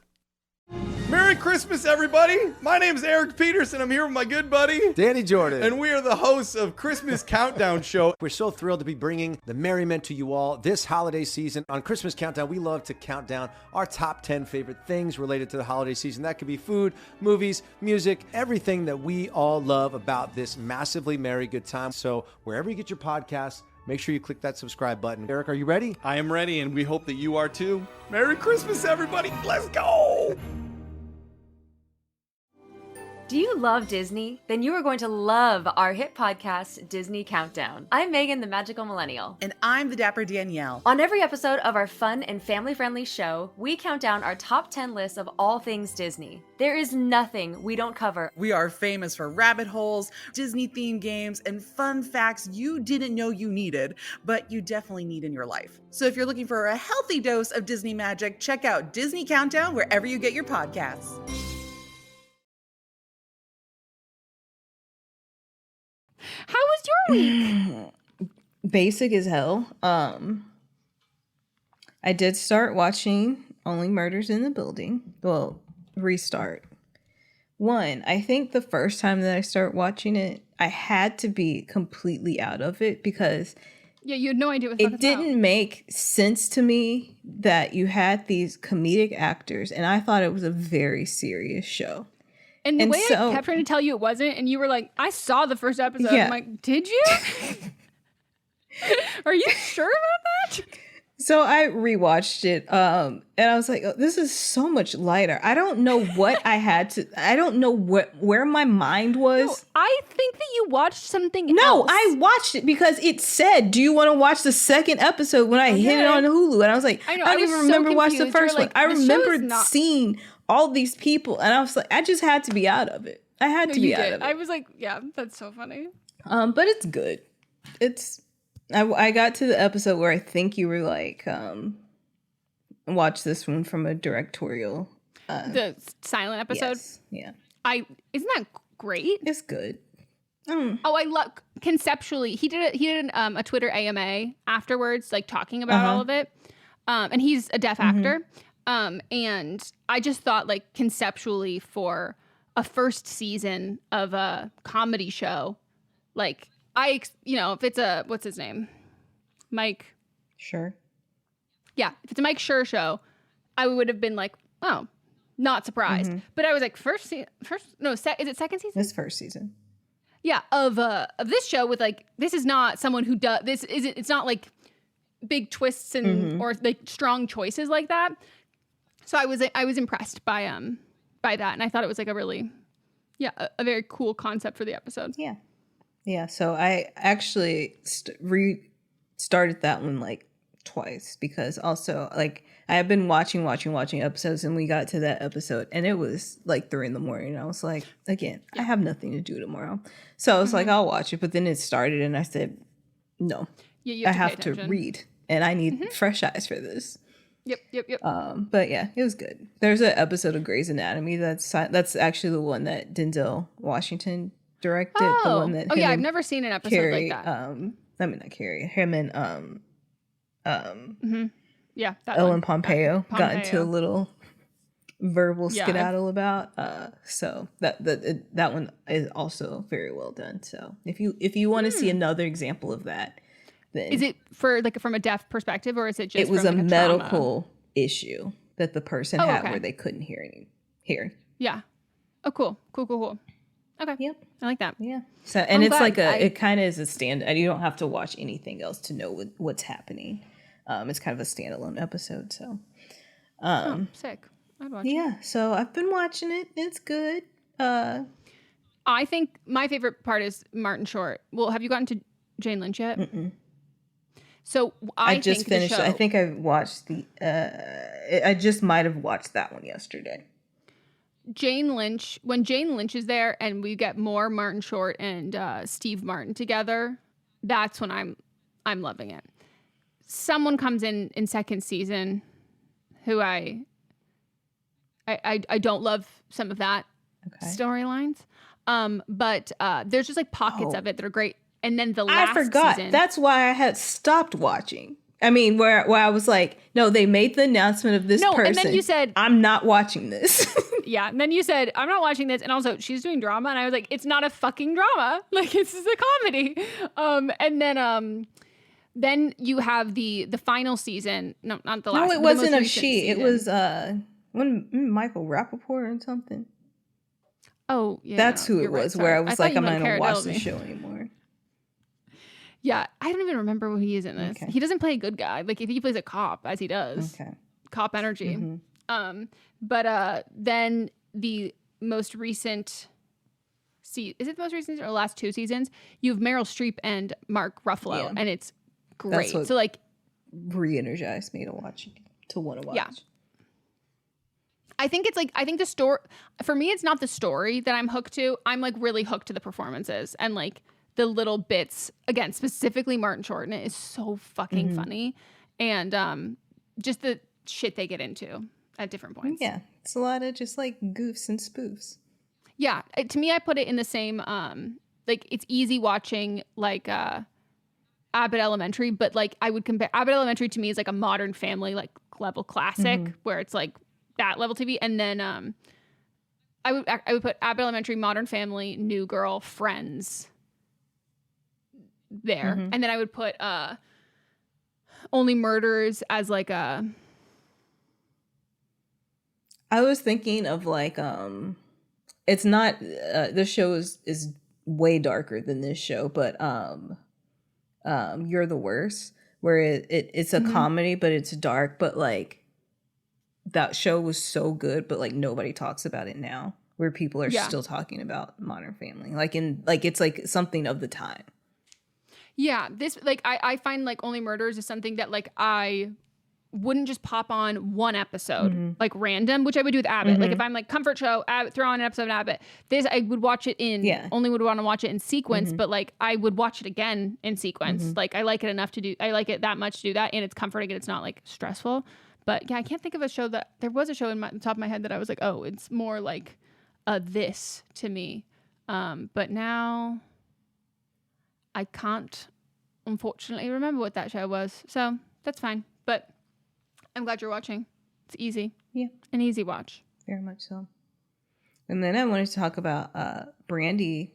Merry Christmas, everybody! My name is Eric Peterson. I'm here with my good buddy, Danny Jordan. And we are the hosts of Christmas Countdown Show. We're so thrilled to be bringing the merriment to you all this holiday season. On Christmas Countdown, we love to count down our top 10 favorite things related to the holiday season. That could be food, movies, music, everything that we all love about this massively merry good time. So wherever you get your podcasts, make sure you click that subscribe button. Eric, are you ready? I am ready, and we hope that you are too. Merry Christmas, everybody! Let's go! Do you love Disney? Then you are going to love our hit podcast, Disney Countdown. I'm Megan, the magical millennial. And I'm the dapper Danielle. On every episode of our fun and family-friendly show, we count down our top 10 lists of all things Disney. There is nothing we don't cover. We are famous for rabbit holes, Disney-themed games, and fun facts you didn't know you needed, but you definitely need in your life. So if you're looking for a healthy dose of Disney magic, check out Disney Countdown wherever you get your podcasts. How was your week? Basic as hell. I did start watching Only Murders in the Building. Well, restart. I think the first time that I started watching it, I had to be completely out of it because you had no idea what it didn't make sense to me that you had these comedic actors, and I thought it was a very serious show. And the way I kept trying to tell you it wasn't, and you were like, I saw the first episode. Yeah. I'm like, did you? Are you sure about that? So I rewatched it, and I was like, oh, this is so much lighter. I don't know what I don't know where my mind was. No, I think that you watched something else. No, I watched it because it said, do you want to watch the second episode when I hit it on Hulu? And I was like, I don't even remember watching the first one. I remembered seeing all these people, and I was like, I just had to be out of it. I had to be out of it. I was like, yeah, that's so funny. But it's good. I got to the episode where I think you were like, watch this one from a directorial. The silent episode? Yes. Yeah. Isn't that great? It's good. Oh, I love conceptually. He did a Twitter AMA afterwards, like talking about all of it. And he's a deaf actor. And I just thought, like, conceptually for a first season of a comedy show, like, if it's a, what's his name? Mike. Sure. Yeah. If it's a Mike Schur show, I would have been like, oh, not surprised. But I was like, is it second season? This first season. Yeah. Of this show with like, this is not someone who does, it's not like big twists and, or like strong choices like that. So I was impressed by that. And I thought it was like a really, a very cool concept for the episode. Yeah. Yeah. So I actually restarted that one like twice because also like I have been watching episodes, and we got to that episode and it was like 3 a.m. and I was like, again, I have nothing to do tomorrow. So I was like, I'll watch it. But then it started and I said, no, I have to read and I need fresh eyes for this. Yep. But yeah, it was good. There's an episode of Grey's Anatomy that's actually the one that Denzel Washington directed. The one that I've never seen an episode like that. Not Carrie. Him and yeah, that Ellen Pompeo got into a little verbal skedaddle about. So that one is also very well done. So if you want to see another example of that. Then is it for like from a deaf perspective, or is it just? It was from, like, a medical issue that the person had okay. where they couldn't hear. Yeah. Oh, cool. Okay. Yep. I like that. Yeah. So and it's like it kind of is a stand. You don't have to watch anything else to know what's happening. It's kind of a standalone episode. So. Sick. I'd watch it. Yeah. So I've been watching it. It's good. I think my favorite part is Martin Short. Well, have you gotten to Jane Lynch yet? Mm-mm. So I just finished it. I think I watched I just might have watched that one yesterday. Jane Lynch, when Jane Lynch is there and we get more Martin Short and Steve Martin together, that's when I'm loving it. Someone comes in second season who I don't love some of that storylines. But there's just like pockets of it that are great. And then the last season, that's why I had stopped watching. I mean, where I was like, no, they made the announcement of this person. And then you said, I'm not watching this. Yeah. And then you said, I'm not watching this. And also, she's doing drama. And I was like, it's not a fucking drama. Like, it's a comedy. And then you have the final season. No, not the last. No, it wasn't a she. Season. It was when Michael Rappaport or something. Oh, yeah. That's who it was, where I was like, I'm not going to watch the show anymore. Yeah, I don't even remember who he is in this. Okay. He doesn't play a good guy. Like, if he plays a cop, as he does. Okay. Cop energy. Mm-hmm. But then the most recent... is it the most recent or last 2 seasons? You have Meryl Streep and Mark Ruffalo, and it's great. That's what re-energized me to want to watch. Yeah. I think the story... For me, it's not the story that I'm hooked to. I'm, like, really hooked to the performances. And, like... the little bits, again, specifically Martin Short, and it is so fucking funny. And just the shit they get into at different points. Yeah. It's a lot of just like goofs and spoofs. Yeah. To me, I put it in the same, like it's easy watching like Abbott Elementary, but like I would compare Abbott Elementary to me is like a Modern Family, like level classic where it's like that level TV. And then I would put Abbott Elementary, Modern Family, New Girl, Friends there. And then I would put Only Murders as like a... I was thinking of like it's not this show is way darker than this show, but You're the Worst, where it's a comedy but it's dark, but like that show was so good, but like nobody talks about it now, where people are still talking about Modern Family, it's like something of the time. Yeah, this like I find like Only Murders is something that like I wouldn't just pop on one episode like random, which I would do with Abbott. Like if I'm like comfort show, Abbott, throw on an episode of Abbott. This I would watch it in only would want to watch it in sequence, but like I would watch it again in sequence. Like I like it enough to do. I like it that much to do that, and it's comforting and it's not like stressful. But yeah, I can't think of a show that there was a show in the top of my head that I was like, oh, it's more like this to me. But now I can't, unfortunately, remember what that show was. So that's fine. But I'm glad you're watching. It's easy. Yeah. An easy watch. Very much so. And then I wanted to talk about Brandy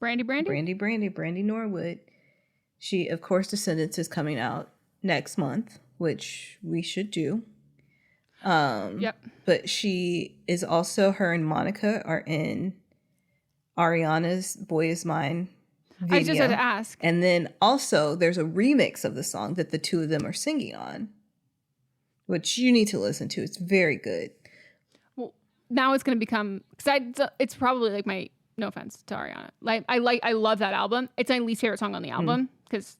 Brandy Norwood. She, of course, Descendants is coming out next month, which we should do. Yep. But she is also, her and Monica are in Ariana's Boy Is Mine video. I just had to ask. And then also there's a remix of the song that the two of them are singing on, which you need to listen to. It's very good. Well, now it's going to become, because it's probably like my, no offense to Ariana, I love that album. It's my least favorite song on the album because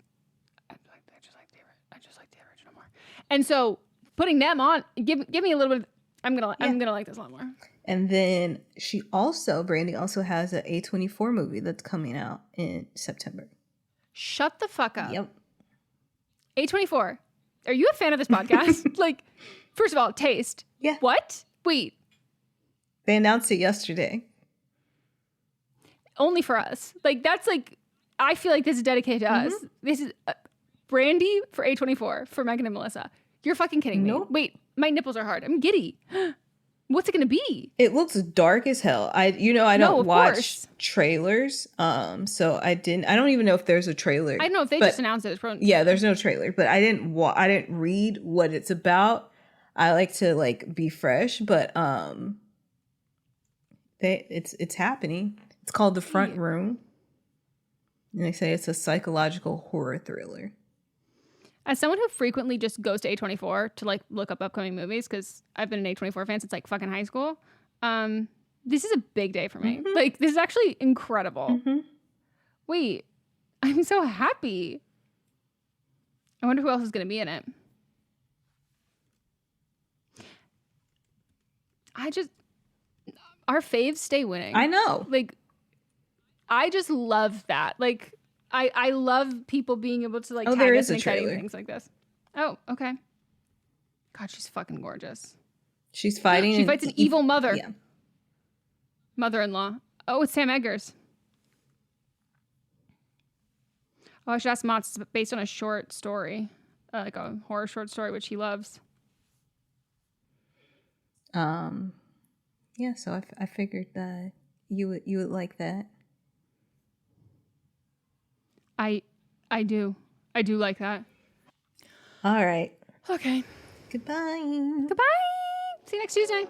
I just like the original more. And so putting them on, give me a little bit. I'm gonna like this a lot more. And then Brandy also has an A24 movie that's coming out in September. Shut the fuck up. Yep. A24. Are you a fan of this podcast? Like, first of all, taste. Yeah. What? Wait. They announced it yesterday. Only for us. Like, that's like, I feel like this is dedicated to us. This is Brandy for A24 for Meghan and Melisa. You're fucking kidding me. Wait, my nipples are hard. I'm giddy. What's it gonna be? It looks dark as hell. I don't watch trailers. So I don't even know if there's a trailer. I don't know if they just announced it. Yeah, there's no trailer, but I didn't read what it's about. I like to be fresh, but it's happening. It's called The Front Room. And they say it's a psychological horror thriller. As someone who frequently just goes to A24 to look up upcoming movies, because I've been an A24 fan since fucking high school, this is a big day for me. This is actually incredible. Wait, I'm so happy. I wonder who else is going to be in it. Our faves stay winning. I know. I just love that. I love people being able to tag there us is a and exciting trailer. things like this. Oh, okay. God, she's fucking gorgeous. She's fighting. She fights an evil mother. Yeah. Mother-in-law. Oh, it's Sam Eggers. Oh, I should ask Mats. It's based on a short story, like a horror short story, which he loves. Yeah. So I figured that you would like that. I do like that. All right. Okay. Goodbye. See you next Tuesday.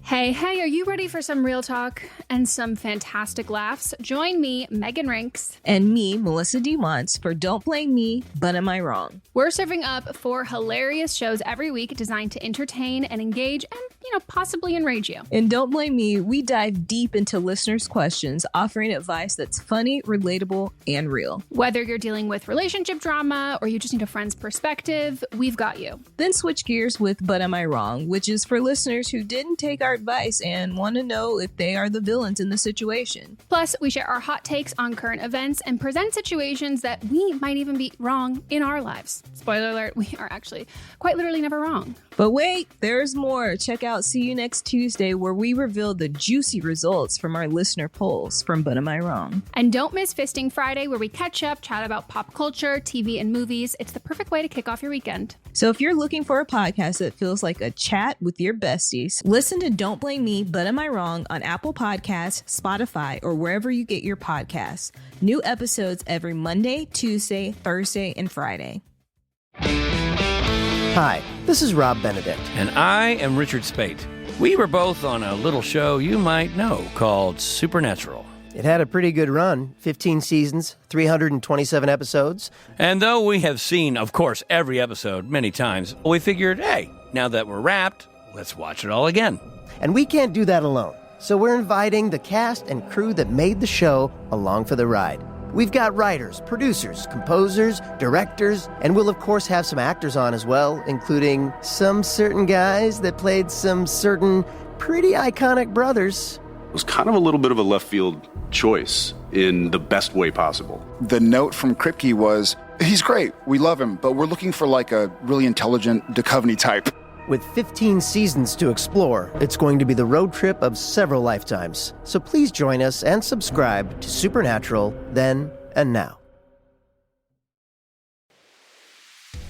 Hey, are you ready for some real talk and some fantastic laughs? Join me, Megan Rinks. And me, Melissa DeWantz, for Don't Blame Me, But Am I Wrong? We're serving up 4 hilarious shows every week designed to entertain and engage and, possibly enrage you. In Don't Blame Me, we dive deep into listeners' questions, offering advice that's funny, relatable, and real. Whether you're dealing with relationship drama or you just need a friend's perspective, we've got you. Then switch gears with But Am I Wrong, which is for listeners who didn't take our advice and want to know if they are the villains in the situation. Plus, we share our hot takes on current events and present situations that we might even be wrong in our lives. Spoiler alert, we are actually quite literally never wrong. But wait, there's more. Check out See You Next Tuesday, where we reveal the juicy results from our listener polls from But Am I Wrong? And don't miss Fisting Friday, where we catch up, chat about pop culture, TV, and movies. It's the perfect way to kick off your weekend. So if you're looking for a podcast that feels like a chat with your besties, listen to Don't Blame Me, But Am I Wrong on Apple Podcasts, Spotify, or wherever you get your podcasts. New episodes every Monday, Tuesday, Thursday, and Friday. Hi, this is Rob Benedict. And I am Richard Spate. We were both on a little show you might know called Supernatural. It had a pretty good run, 15 seasons, 327 episodes. And though we have seen, of course, every episode many times, we figured, hey, now that we're wrapped, let's watch it all again. And we can't do that alone, so we're inviting the cast and crew that made the show along for the ride. We've got writers, producers, composers, directors, and we'll of course have some actors on as well, including some certain guys that played some certain pretty iconic brothers. It was kind of a little bit of a left field choice in the best way possible. The note from Kripke was, he's great, we love him, but we're looking for a really intelligent Duchovny type. With 15 seasons to explore, it's going to be the road trip of several lifetimes. So please join us and subscribe to Supernatural Then and Now.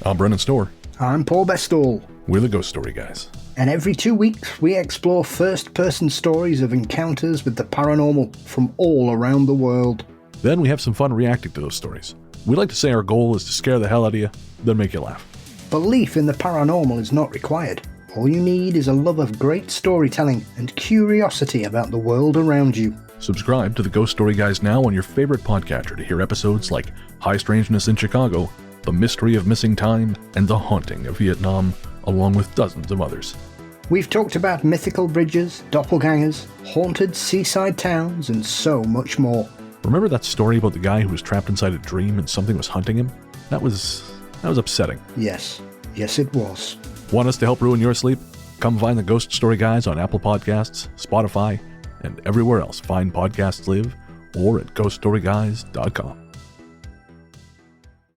I'm Brendan Storr. I'm Paul Bestall. We're the Ghost Story Guys. And every 2 weeks, we explore first-person stories of encounters with the paranormal from all around the world. Then we have some fun reacting to those stories. We like to say our goal is to scare the hell out of you, then make you laugh. Belief in the paranormal is not required. All you need is a love of great storytelling and curiosity about the world around you. Subscribe to the Ghost Story Guys now on your favorite podcatcher to hear episodes like High Strangeness in Chicago, The Mystery of Missing Time, and The Haunting of Vietnam, along with dozens of others. We've talked about mythical bridges, doppelgangers, haunted seaside towns, and so much more. Remember that story about the guy who was trapped inside a dream and something was hunting him? That was upsetting. Yes it was. Want us to help ruin your sleep? Come find the Ghost Story Guys on Apple Podcasts, Spotify, and everywhere else fine podcasts live, or at ghoststoryguys.com.